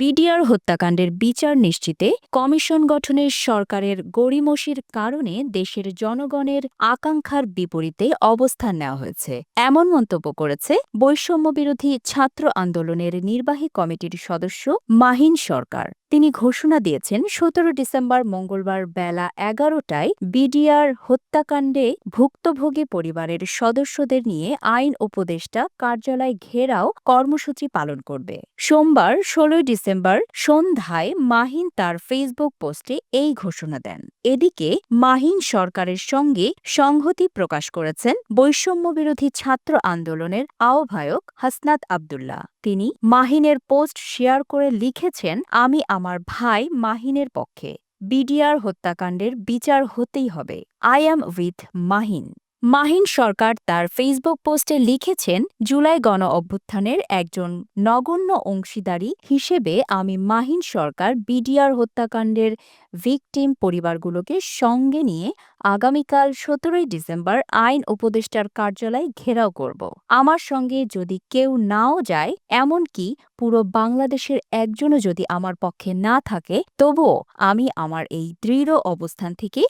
BDR হত্যাকাণ্ডের বিচার নিশ্চিতে commission গঠনের সরকারের গড়িমসির কারণে দেশের জনগণের আকাঙ্ক্ষার বিপরীতে অবস্থান নেওয়া হয়েছে এমন মন্তব্য করেছে বৈষম্যবিরোধী ছাত্র আন্দোলনের নির্বাহী কমিটির সদস্য মাহিন সরকার। তিনি ঘোষণা দিয়েছেন ১৭ ডিসেম্বর মঙ্গলবার বেলা ১১টায় বিডিআর হত্যাকাণ্ডে ভুক্তভোগী পরিবারের সদস্যদের নিয়ে আইন উপদেষ্টা কার্যালয় ঘেরাও কর্মসূচি পালন করবে। সোমবার ১৬ ডিসেম্বর সন্ধ্যায় মাহিন তার ফেসবুক পোস্টে এই ঘোষণা দেন। এদিকে মাহিন সরকারের সঙ্গে সংহতি প্রকাশ করেছেন বৈষম্যবিরোধী ছাত্র আন্দোলনের আহ্বায়ক হাসনাত আব্দুল্লাহ। তিনি মাহিনের পোস্ট শেয়ার করে লিখেছেন, আমি আমার ভাই মাহিনের পক্ষে। বিডিআর হত্যাকাণ্ডের বিচার হতেই হবে। I am with Mahin. Mahin Sarkar তার ফেসবুক পোস্টে লিখেছেন, জুলাই গণ অভ্যুত্থানের একজন নগণ্য অংশীদারি হিসেবে আমি মাহিন সরকার বিডিআর হত্যাকাণ্ডের ভিকটিম পরিবারগুলোকে সঙ্গে নিয়ে আগামীকাল ১৭ ডিসেম্বর আইন উপদেষ্টার কার্যালয় ঘেরাও করব। আমার সঙ্গে যদি কেউ নাও যায়, এমনকি পুরো বাংলাদেশের একজনও যদি আমার পক্ষে না থাকে, তবুও আমি আমার এই দৃঢ় অবস্থান থেকে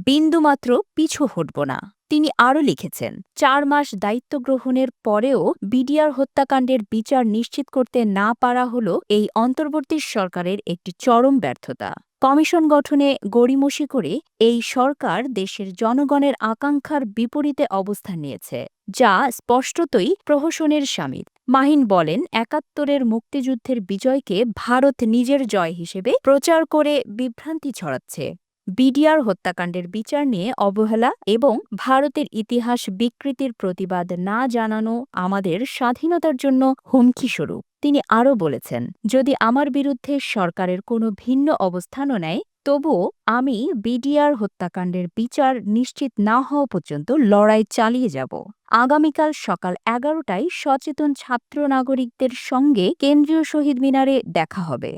বিন্দুমাত্র পিছু হটব না। তিনি আরও লিখেছেন, ৪ মাস দায়িত্ব গ্রহণের পরেও বিডিআর হত্যাকাণ্ডের বিচার নিশ্চিত করতে না পারা হল এই অন্তর্বর্তী সরকারের একটি চরম ব্যর্থতা। কমিশন গঠনে গড়িমসি করে এই সরকার দেশের জনগণের আকাঙ্ক্ষার বিপরীতে অবস্থান নিয়েছে, যা স্পষ্টতই প্রহসনের শামিল। মাহিন বলেন, ৭১-এর মুক্তিযুদ্ধের বিজয়কে ভারত নিজের জয় হিসেবে প্রচার করে বিভ্রান্তি ছড়াচ্ছে। বিডিআর হত্যাকাণ্ডের বিচার নিয়ে অবহেলা এবং ভারতের ইতিহাস বিকৃতির প্রতিবাদ না জানানো আমাদের স্বাধীনতার জন্য হুমকিস্বরূপ। তিনি আরও বলেছেন, যদি আমার বিরুদ্ধে সরকারের কোনো ভিন্ন অবস্থানও নেয়, তবুও আমি বিডিআর হত্যাকাণ্ডের বিচার নিশ্চিত না হওয়া পর্যন্ত লড়াই চালিয়ে যাব। আগামীকাল সকাল ১১টায় সচেতন ছাত্র নাগরিকদের সঙ্গে কেন্দ্রীয় শহীদ মিনারে দেখা হবে।